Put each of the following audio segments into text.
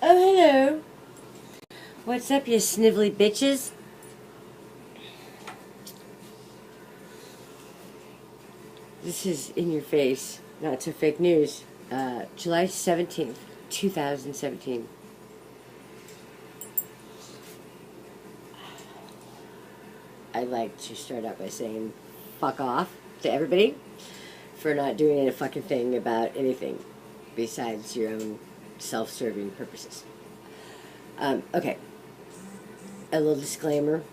Oh, hello. What's up, you snivelly bitches? This is in your face, not so fake news. July 17th, 2017. I'd like to start out by saying fuck off to everybody for not doing a fucking thing about anything besides your own self-serving purposes. Okay. A little disclaimer.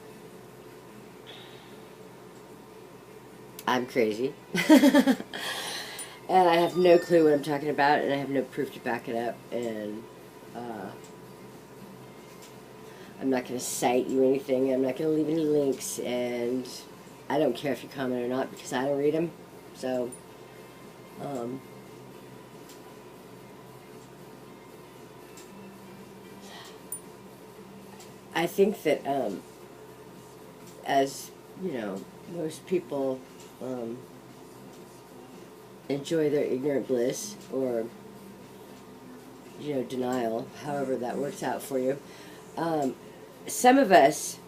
I'm crazy. And I have no clue what I'm talking about, and I have no proof to back it up, and I'm not going to cite you anything, I'm not going to leave any links, and I don't care if you comment or not, because I don't read them, so, I think that, as, you know, most people, enjoy their ignorant bliss, or, you know, denial, however that works out for you. Some of us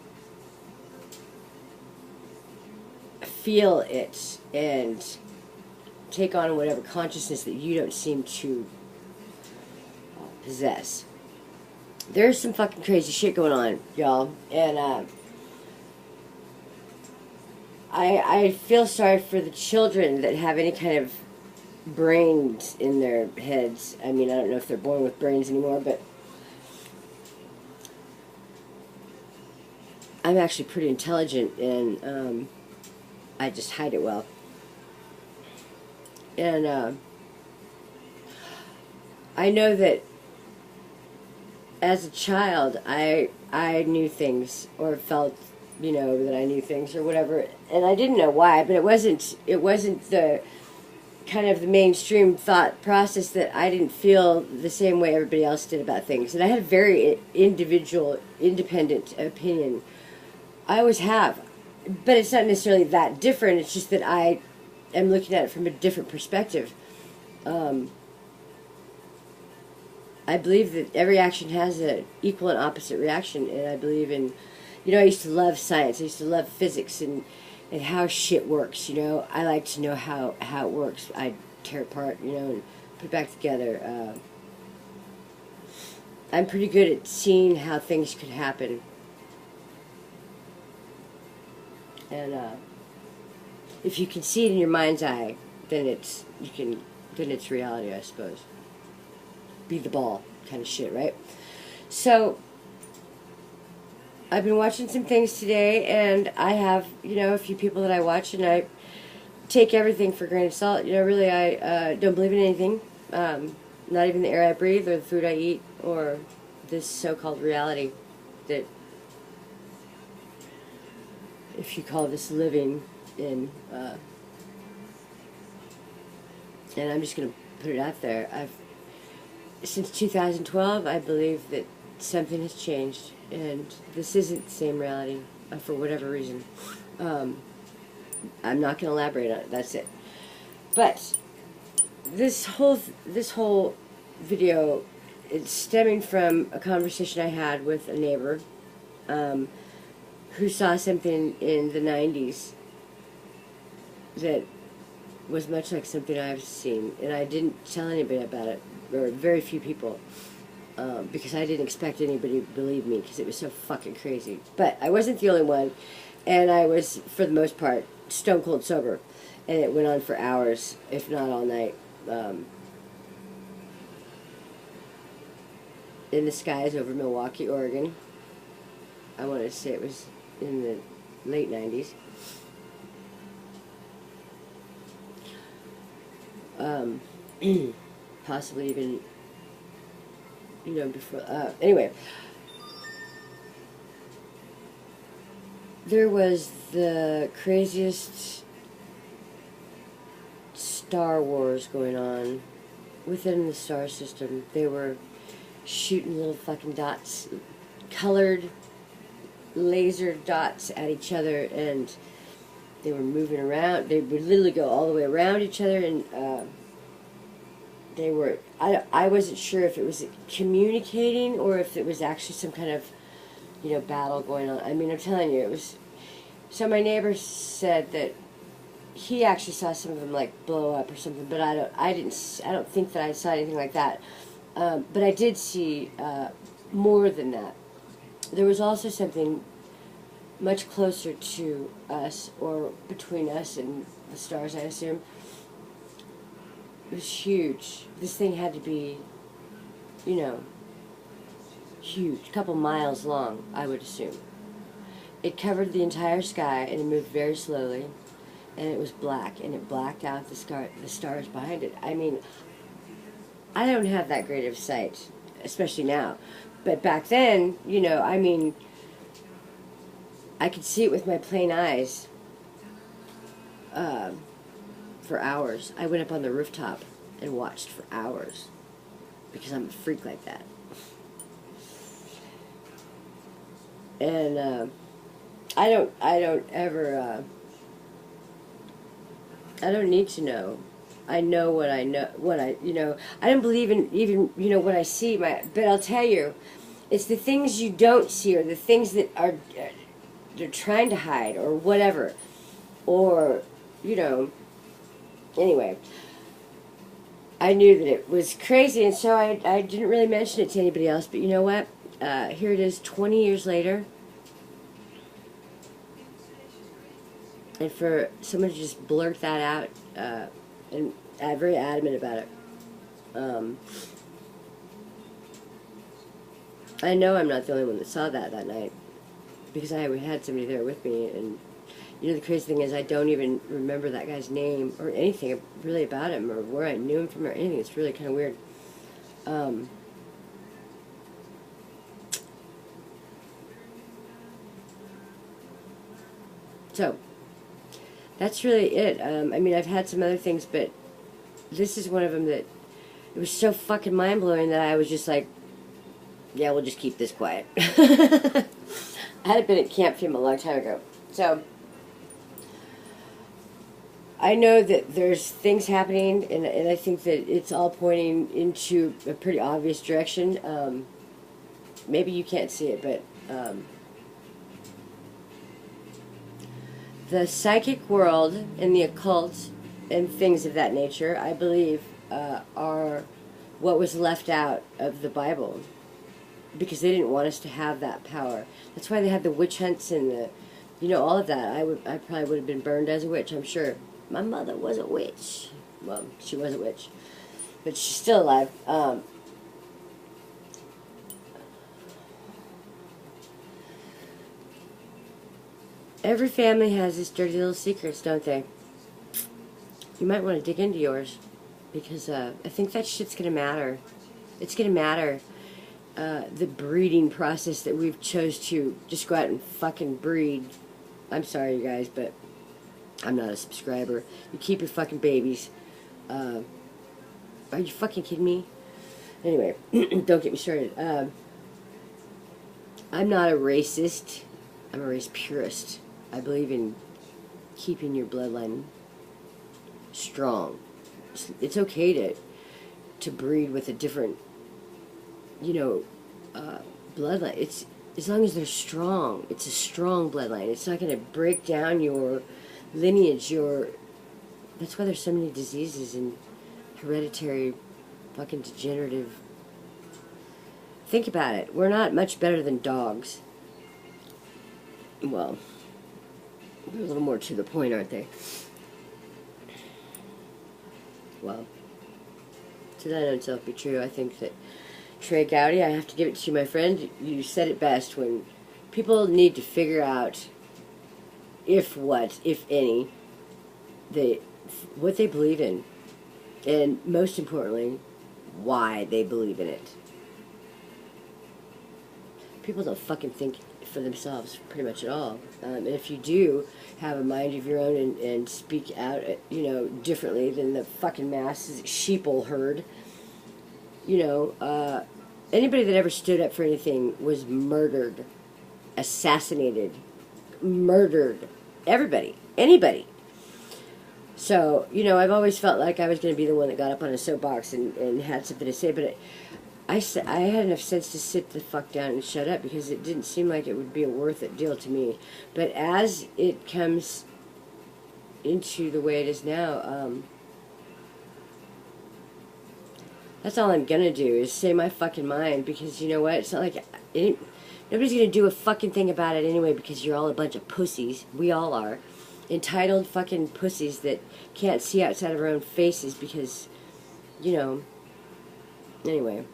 feel it and take on whatever consciousness that you don't seem to possess. There's some fucking crazy shit going on, y'all, and I feel sorry for the children that have any kind of brains in their heads. I mean, I don't know if they're born with brains anymore, but I'm actually pretty intelligent, and I just hide it well. And I know that as a child, I knew things, or felt, you know, that I knew things or whatever, and I didn't know why, but it wasn't the kind of the mainstream thought process that I didn't feel the same way everybody else did about things, and I had a very individual, independent opinion. I always have, but it's not necessarily that different. It's just that I am looking at it from a different perspective. I believe that every action has an equal and opposite reaction, and I believe in, you know, I used to love science. I used to love physics and how shit works, you know. I like to know how it works. I tear it apart, you know, and put it back together. I'm pretty good at seeing how things could happen. And if you can see it in your mind's eye, then it's reality, I suppose. Be the ball kind of shit, right? So I've been watching some things today, and I have, you know, a few people that I watch, and I take everything for a grain of salt. You know, really, I don't believe in anything, not even the air I breathe or the food I eat or this so-called reality that, if you call this living in, and I'm just going to put it out there, since 2012, I believe that something has changed, and this isn't the same reality, for whatever reason. I'm not going to elaborate on it, that's it. But this whole video, it's stemming from a conversation I had with a neighbor, who saw something in the 90s that was much like something I've seen, and I didn't tell anybody about it, or very few people, because I didn't expect anybody to believe me, because it was so fucking crazy. But I wasn't the only one, and I was, for the most part, stone cold sober, and it went on for hours, if not all night. In the skies over Milwaukee, Oregon. I want to say it was in the late 90s. Possibly even, you know, before, anyway. There was the craziest Star Wars going on within the star system. They were shooting little fucking dots, colored laser dots at each other, and they were moving around. They would literally go all the way around each other, and they were, I wasn't sure if it was communicating or if it was actually some kind of, battle going on. I mean, I'm telling you, it was. So my neighbor said that he actually saw some of them like blow up or something, but I don't think that I saw anything like that. But I did see more than that. There was also something much closer to us, or between us and the stars, I assume. It was huge. This thing had to be, huge, a couple miles long, I would assume. It covered the entire sky, and it moved very slowly, and it was black, and it blacked out the stars behind it. I mean, I don't have that great of sight, especially now. But back then, I mean, I could see it with my plain eyes for hours. I went up on the rooftop and watched for hours because I'm a freak like that. And I don't ever, I don't need to know. I know what I know, I don't believe in even, what I see, but I'll tell you, it's the things you don't see, or the things that are, they're trying to hide, or whatever, or, anyway, I knew that it was crazy, and so I didn't really mention it to anybody else, but you know what, here it is 20 years later, and for someone to just blurt that out, and I'm very adamant about it. I know I'm not the only one that saw that night, because I had somebody there with me, and the crazy thing is I don't even remember that guy's name or anything really about him or where I knew him from or anything. It's really kind of weird. So that's really it. I mean, I've had some other things, but this is one of them that it was so fucking mind-blowing that I was just like, yeah, we'll just keep this quiet. I had been at Camp Fume a long time ago. So I know that there's things happening, and I think that it's all pointing into a pretty obvious direction. Maybe you can't see it, but the psychic world and the occult and things of that nature, I believe, are what was left out of the Bible, because they didn't want us to have that power. That's why they had the witch hunts and the, all of that. I probably would have been burned as a witch, I'm sure. My mother was a witch. Well, she was a witch, but she's still alive. Every family has these dirty little secrets, don't they? You might want to dig into yours, because I think that shit's going to matter. It's going to matter. The breeding process that we've chose to just go out and fucking breed. I'm sorry, you guys, but I'm not a subscriber. You keep your fucking babies. Are you fucking kidding me? Anyway, don't get me started. I'm not a racist. I'm a race purist. I believe in keeping your bloodline strong. It's okay to breed with a different, bloodline. It's as long as they're strong. It's a strong bloodline. It's not going to break down your lineage. That's why there's so many diseases and hereditary, fucking degenerative. Think about it. We're not much better than dogs. Well, they're a little more to the point, aren't they? Well, to thine own self be true. I think that Trey Gowdy, I have to give it to you, my friend. You said it best. When people need to figure out if any, what they believe in, and most importantly, why they believe in it. People don't fucking think for themselves pretty much at all. And if you do have a mind of your own and speak out, differently than the fucking masses, sheeple herd, anybody that ever stood up for anything was murdered, assassinated, murdered. Everybody. Anybody. So, you know, I've always felt like I was going to be the one that got up on a soapbox and had something to say, but I had enough sense to sit the fuck down and shut up because it didn't seem like it would be a worth it deal to me. But as it comes into the way it is now, that's all I'm gonna do is say my fucking mind, because you know what? It's not like nobody's gonna do a fucking thing about it anyway, because you're all a bunch of pussies. We all are. Entitled fucking pussies that can't see outside of our own faces because, you know, anyway.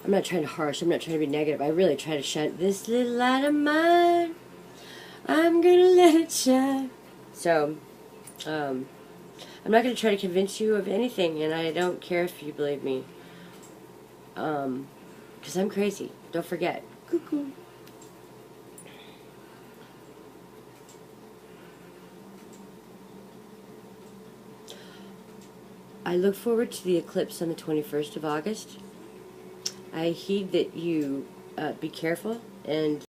I'm not trying to harsh, I'm not trying to be negative. I really try to shine this little light of mine. I'm gonna let it shine. So, I'm not gonna try to convince you of anything, and I don't care if you believe me. Because I'm crazy. Don't forget. Cuckoo. I look forward to the eclipse on the 21st of August. I heed that you be careful and